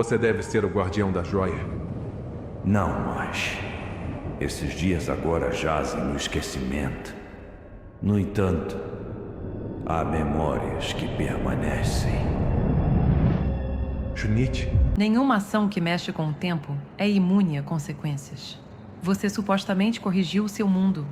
Você deve ser o guardião da joia. Não mais. Esses dias agora jazem no esquecimento. No entanto, há memórias que permanecem. Junichi, Nenhuma ação que mexe com o tempo é imune a consequências. Você supostamente corrigiu o seu mundo,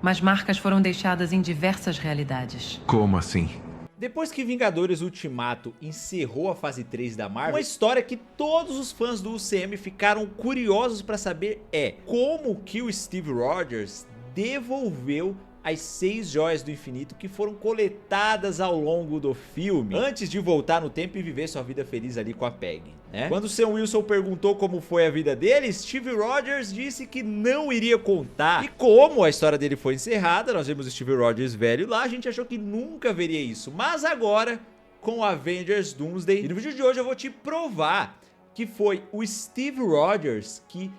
mas marcas foram deixadas em diversas realidades. como assim? Depois que Vingadores Ultimato encerrou a fase 3 da Marvel, uma história que todos os fãs do UCM ficaram curiosos para saber é como que o Steve Rogers devolveu as 6 joias do infinito que foram coletadas ao longo do filme, antes de voltar no tempo e viver sua vida feliz ali com a Peggy, né? Quando Sam Wilson perguntou como foi a vida dele, Steve Rogers disse que não iria contar. E como a história dele foi encerrada, nós vimos o Steve Rogers velho lá, a gente achou que nunca veria isso. Mas agora, com Avengers Doomsday, e no vídeo de hoje eu vou te provar que foi o Steve Rogers que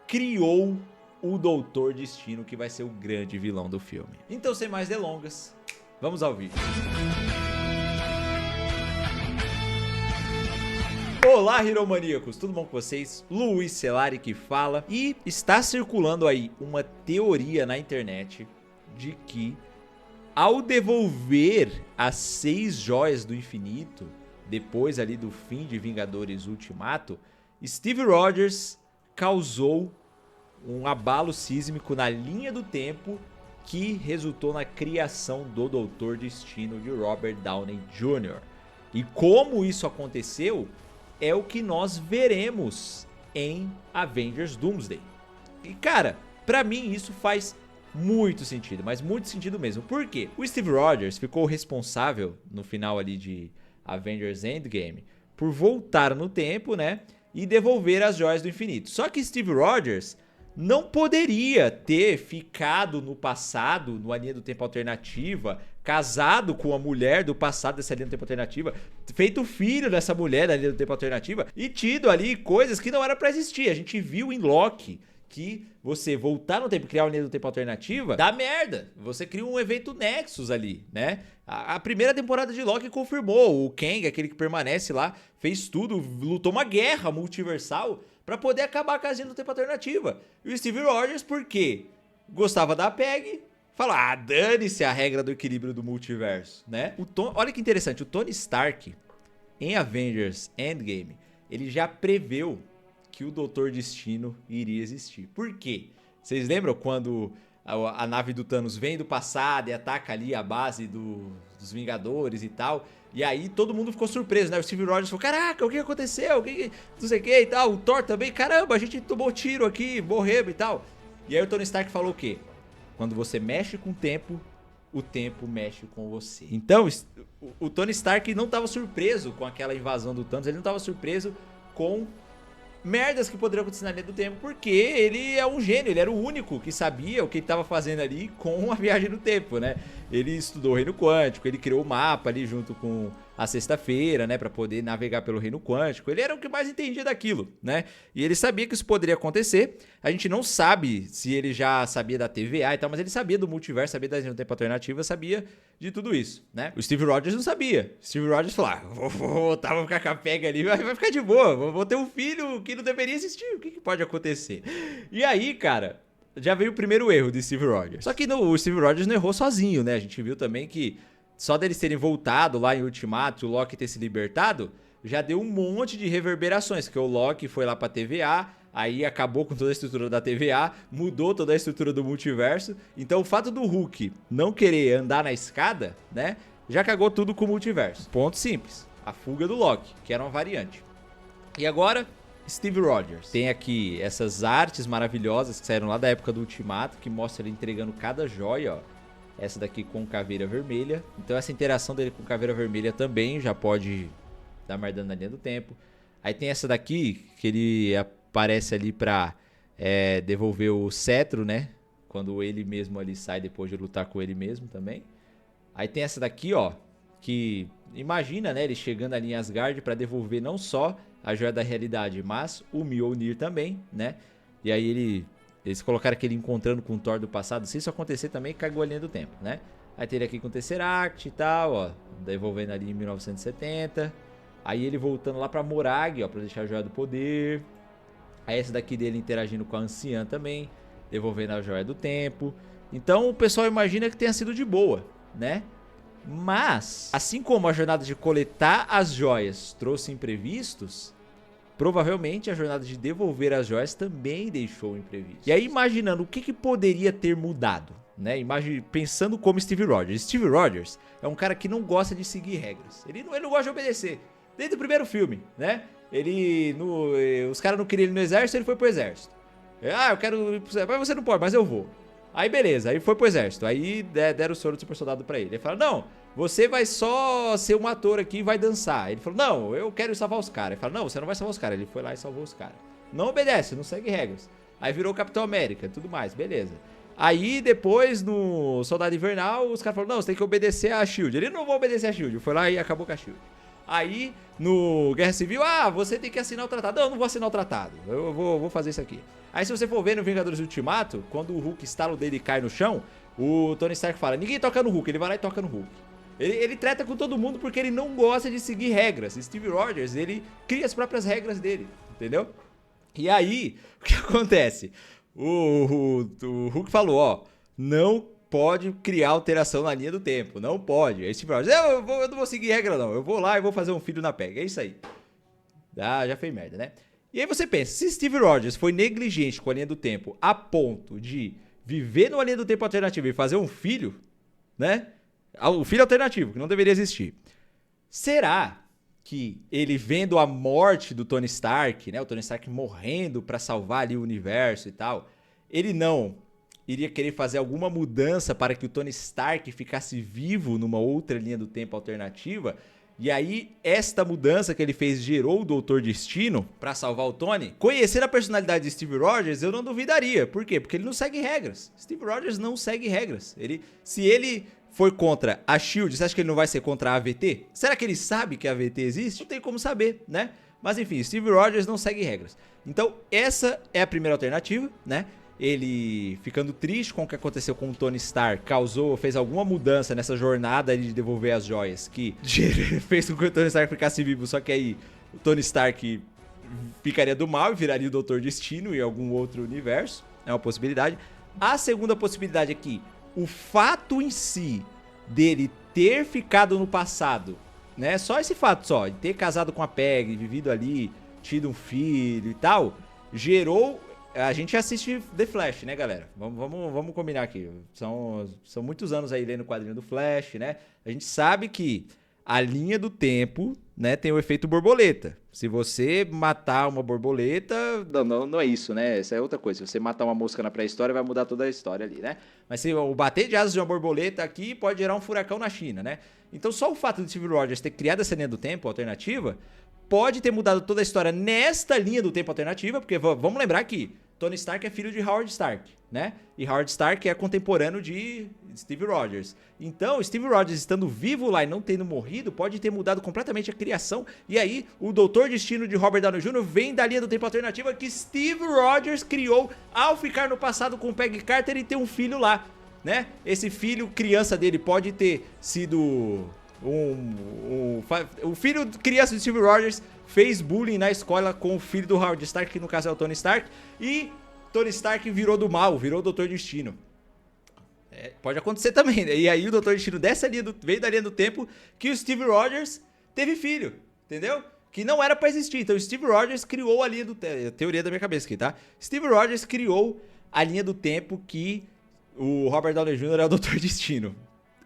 criou o Doutor Destino, que vai ser o grande vilão do filme. Então, sem mais delongas, vamos ao vídeo. Olá, Heromaníacos, tudo bom com vocês? Luiz Celari que fala, e está circulando aí uma teoria na internet de que ao devolver as 6 joias do infinito, depois ali do fim de Vingadores Ultimato, Steve Rogers causou um abalo sísmico na linha do tempo que resultou na criação do Doutor Destino de Robert Downey Jr. E como isso aconteceu é o que nós veremos em Avengers Doomsday. E cara, pra mim isso faz muito sentido, mas muito sentido mesmo. Por quê? O Steve Rogers ficou responsável no final ali de Avengers Endgame por voltar no tempo, né, e devolver as joias do infinito. Só que Steve Rogers não poderia ter ficado no passado, numa linha do tempo alternativa, casado com a mulher do passado dessa linha do tempo alternativa, feito filho dessa mulher da linha do tempo alternativa e tido ali coisas que não era pra existir. A gente viu em Loki que você voltar no tempo e criar uma linha do tempo alternativa dá merda. Você cria um evento Nexus ali, né? A primeira temporada de Loki confirmou. O Kang, aquele que permanece lá, fez tudo, lutou uma guerra multiversal pra poder acabar com a linha do tempo alternativa. E o Steve Rogers, por quê? Gostava da Peggy, fala, dane-se a regra do equilíbrio do multiverso, né? Olha que interessante, o Tony Stark, em Avengers Endgame, ele já preveu que o Doutor Destino iria existir. Por quê? Vocês lembram quando a nave do Thanos vem do passado e ataca ali a base dos Vingadores e tal? E aí todo mundo ficou surpreso, né? O Steve Rogers falou, caraca, o que aconteceu? Não sei o que e tal. O Thor também, caramba, a gente tomou tiro aqui, morremos e tal. E aí o Tony Stark falou o quê? Quando você mexe com o tempo mexe com você. Então, o Tony Stark não estava surpreso com aquela invasão do Thanos, ele não estava surpreso com merdas que poderiam acontecer na linha do tempo, porque ele é um gênio, ele era o único que sabia o que ele estava fazendo ali com a viagem no tempo, né? Ele estudou o reino quântico, ele criou o mapa ali junto com a Sexta-feira, né, para poder navegar pelo reino quântico. Ele era o que mais entendia daquilo, né? E ele sabia que isso poderia acontecer. A gente não sabe se ele já sabia da TVA e tal, mas ele sabia do multiverso, sabia da linha do tempo alternativa, sabia de tudo isso, né? O Steve Rogers não sabia. O Steve Rogers falou, vou voltar, vou ficar com a Peggy ali, vai ficar de boa, vou ter um filho que não deveria existir, o que pode acontecer? E aí, cara, já veio o primeiro erro de Steve Rogers. Só que o Steve Rogers não errou sozinho, né? A gente viu também que só deles terem voltado lá em Ultimato e o Loki ter se libertado, já deu um monte de reverberações, porque o Loki foi lá pra TVA, aí acabou com toda a estrutura da TVA, mudou toda a estrutura do multiverso. Então o fato do Hulk não querer andar na escada, né, já cagou tudo com o multiverso. Ponto simples. A fuga do Loki, que era uma variante. E agora, Steve Rogers. Tem aqui essas artes maravilhosas que saíram lá da época do Ultimato, que mostra ele entregando cada joia, ó. Essa daqui com Caveira Vermelha. Então essa interação dele com Caveira Vermelha também já pode dar merda na linha do tempo. Aí tem essa daqui, que ele aparece ali pra devolver o cetro, né? Quando ele mesmo ali sai depois de lutar com ele mesmo também. Aí tem essa daqui, ó, que imagina, né, ele chegando ali em Asgard pra devolver não só a Joia da Realidade, mas o Mjolnir também, né? E aí eles colocaram aquele encontrando com o Thor do passado. Se isso acontecer também, cagou a linha do tempo, né? Aí teria aqui com o Tesseract e tal, ó, devolvendo ali em 1970. Aí ele voltando lá pra Morag, ó, pra deixar a Joia do Poder. Aí essa daqui dele interagindo com a Anciã também, devolvendo a Joia do Tempo. Então o pessoal imagina que tenha sido de boa, né? Mas, assim como a jornada de coletar as joias trouxe imprevistos, provavelmente a jornada de devolver as joias também deixou imprevistos. E aí imaginando o que poderia ter mudado, né? Pensando como Steve Rogers. Steve Rogers é um cara que não gosta de seguir regras. Ele não gosta de obedecer. Desde o primeiro filme, né? Os caras não queriam ele no exército, ele foi pro exército. Eu quero ir pro exército, mas você não pode, mas eu vou. Aí beleza, aí foi pro exército. Aí deram o soro do super soldado pra ele. Ele falou, não, você vai só ser um ator aqui e vai dançar. Ele falou, não, eu quero salvar os caras. Ele falou, não, você não vai salvar os caras. Ele foi lá e salvou os caras. Não obedece, não segue regras. Aí virou Capitão América e tudo mais, beleza. Aí depois, no Soldado Invernal, os caras falaram, não, você tem que obedecer a SHIELD. Ele não vai obedecer a SHIELD. Foi lá e acabou com a SHIELD. Aí, no Guerra Civil, você tem que assinar o tratado. Não, eu não vou assinar o tratado. Eu vou fazer isso aqui. Aí se você for ver no Vingadores Ultimato, quando o Hulk estala o dele e cai no chão, o Tony Stark fala, ninguém toca no Hulk. Ele vai lá e toca no Hulk. Ele treta com todo mundo porque ele não gosta de seguir regras. Steve Rogers, ele cria as próprias regras dele, entendeu? E aí, o que acontece? O Hulk falou, ó, não pode criar alteração na linha do tempo, não pode. Aí Steve Rogers, eu não vou seguir regra não, eu vou lá e vou fazer um filho na pega, é isso aí. Já fez merda, né? E aí você pensa, se Steve Rogers foi negligente com a linha do tempo a ponto de viver numa linha do tempo alternativa e fazer um filho, né? O filho alternativo, que não deveria existir. Será que ele vendo a morte do Tony Stark, né? O Tony Stark morrendo pra salvar ali o universo e tal, ele não iria querer fazer alguma mudança para que o Tony Stark ficasse vivo numa outra linha do tempo alternativa? E aí, esta mudança que ele fez gerou o Doutor Destino pra salvar o Tony? Conhecendo a personalidade de Steve Rogers, eu não duvidaria. Por quê? Porque ele não segue regras. Steve Rogers não segue regras. Se ele foi contra a SHIELD, você acha que ele não vai ser contra a AVT? Será que ele sabe que a AVT existe? Não tem como saber, né? Mas enfim, Steve Rogers não segue regras. Então, essa é a primeira alternativa, né? Ele ficando triste com o que aconteceu com o Tony Stark, fez alguma mudança nessa jornada de devolver as joias, que fez com que o Tony Stark ficasse vivo, só que aí o Tony Stark ficaria do mal e viraria o Doutor Destino em algum outro universo, é uma possibilidade. A segunda possibilidade é que o fato em si dele ter ficado no passado, né, só esse fato só, de ter casado com a Peggy, vivido ali, tido um filho e tal, gerou... A gente assiste The Flash, né, galera? Vamos combinar aqui. São muitos anos aí lendo o quadrinho do Flash, né? A gente sabe que a linha do tempo, né, tem o efeito borboleta. Se você matar uma borboleta... Não é isso, né? Essa é outra coisa. Se você matar uma mosca na pré-história, vai mudar toda a história ali, né? Mas se o bater de asas de uma borboleta aqui pode gerar um furacão na China, né? Então só o fato de Steve Rogers ter criado essa linha do tempo alternativa pode ter mudado toda a história nesta linha do tempo alternativa, porque vamos lembrar que Tony Stark é filho de Howard Stark, né? E Howard Stark é contemporâneo de Steve Rogers. Então, Steve Rogers estando vivo lá e não tendo morrido, pode ter mudado completamente a criação. E aí, o Doutor Destino de Robert Downey Jr. vem da linha do tempo alternativa que Steve Rogers criou ao ficar no passado com Peggy Carter e ter um filho lá, né? Esse filho, criança dele, pode ter sido... O filho criança de Steve Rogers fez bullying na escola com o filho do Howard Stark, que no caso é o Tony Stark, e Tony Stark virou do mal, virou o Doutor Destino. Pode acontecer também, né? E aí o Doutor Destino veio da linha do tempo que o Steve Rogers teve filho, entendeu? Que não era pra existir. Então o Steve Rogers criou a linha do tempo, teoria da minha cabeça aqui, tá? Steve Rogers criou a linha do tempo que o Robert Downey Jr. é o Doutor Destino.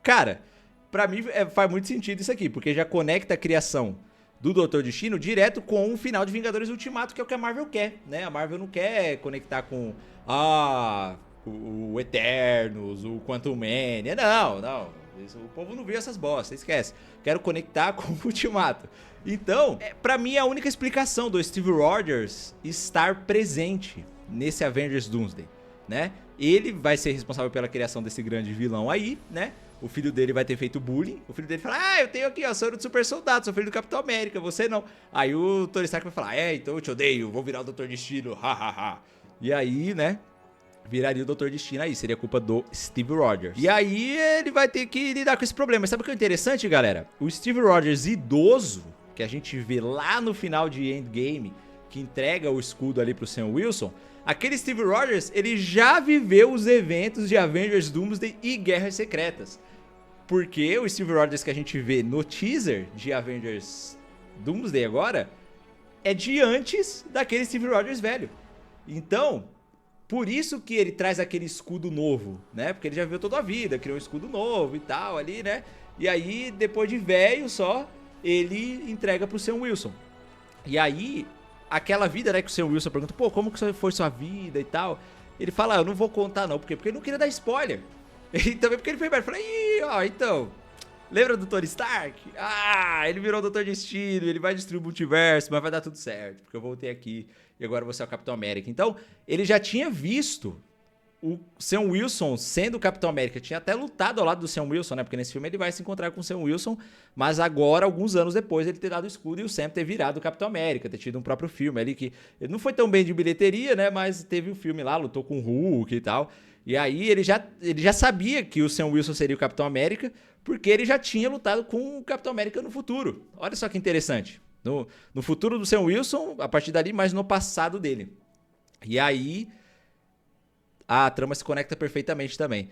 Cara, pra mim faz muito sentido isso aqui, porque já conecta a criação do Doutor Destino direto com o final de Vingadores Ultimato, que é o que a Marvel quer, né? A Marvel não quer conectar com o Eternos, o Quantum Mania. Não. O povo não viu essas bostas, esquece. Quero conectar com o Ultimato. Então, pra mim é a única explicação do Steve Rogers estar presente nesse Avengers Doomsday, né? Ele vai ser responsável pela criação desse grande vilão aí, né? O filho dele vai ter feito bullying. O filho dele fala, eu tenho aqui, ó, sou do super soldado, sou filho do Capitão América, você não. Aí o Tony Stark vai falar, então eu te odeio, vou virar o Doutor Destino, hahaha. E aí, né, viraria o Doutor Destino aí, seria culpa do Steve Rogers. E aí ele vai ter que lidar com esse problema. Mas sabe o que é interessante, galera? O Steve Rogers idoso, que a gente vê lá no final de Endgame, que entrega o escudo ali pro Sam Wilson, aquele Steve Rogers, ele já viveu os eventos de Avengers Doomsday e Guerras Secretas. Porque o Steve Rogers que a gente vê no teaser de Avengers Doomsday agora é de antes daquele Steve Rogers velho. Então, por isso que ele traz aquele escudo novo, né? Porque ele já viveu toda a vida, criou um escudo novo e tal ali, né? E aí, depois de velho só, ele entrega pro Sam Wilson. E aí, aquela vida, né, que o Sam Wilson pergunta, pô, como que foi sua vida e tal? Ele fala, eu não vou contar não, porque ele não queria dar spoiler. E também porque ele foi embora. Falei, ih, ó, então, lembra do Tony Stark? Ah, ele virou o Doutor Destino, ele vai destruir o multiverso, mas vai dar tudo certo, porque eu voltei aqui e agora você é o Capitão América. Então, ele já tinha visto o Sam Wilson sendo o Capitão América, tinha até lutado ao lado do Sam Wilson, né? Porque nesse filme ele vai se encontrar com o Sam Wilson, mas agora, alguns anos depois, ele ter dado o escudo e o Sam ter virado o Capitão América, ter tido um próprio filme ali que ele não foi tão bem de bilheteria, né? Mas teve um filme lá, lutou com o Hulk e tal. E aí ele já sabia que o Sam Wilson seria o Capitão América, porque ele já tinha lutado com o Capitão América no futuro. Olha só que interessante. No futuro do Sam Wilson, a partir dali, mas no passado dele. E aí a trama se conecta perfeitamente também.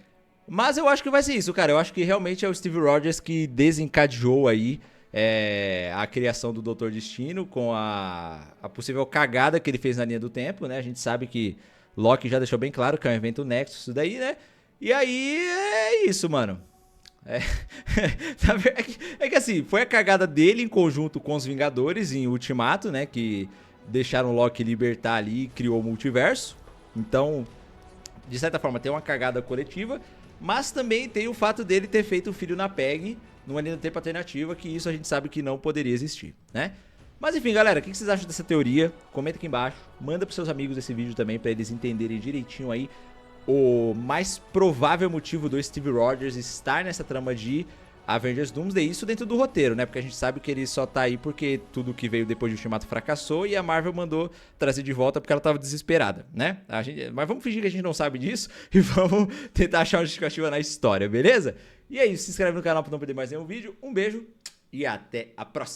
Mas eu acho que vai ser isso, cara. Eu acho que realmente é o Steve Rogers que desencadeou aí a criação do Doutor Destino com a possível cagada que ele fez na linha do tempo, né? A gente sabe que Loki já deixou bem claro que é um evento Nexus, isso daí, né? E aí é isso, mano. É que assim, foi a cagada dele em conjunto com os Vingadores em Ultimato, né? Que deixaram o Loki libertar ali e criou o multiverso. Então, de certa forma, tem uma cagada coletiva. Mas também tem o fato dele ter feito o filho na PEG numa linha do tempo alternativa, que isso a gente sabe que não poderia existir, né? Mas enfim, galera, o que vocês acham dessa teoria? Comenta aqui embaixo, manda pros seus amigos esse vídeo também pra eles entenderem direitinho aí o mais provável motivo do Steve Rogers estar nessa trama de Avengers Doomsday, isso dentro do roteiro, né? Porque a gente sabe que ele só tá aí porque tudo que veio depois de Ultimato fracassou e a Marvel mandou trazer de volta porque ela tava desesperada, né? Mas vamos fingir que a gente não sabe disso e vamos tentar achar uma justificativa na história, beleza? E é isso, se inscreve no canal pra não perder mais nenhum vídeo, um beijo e até a próxima!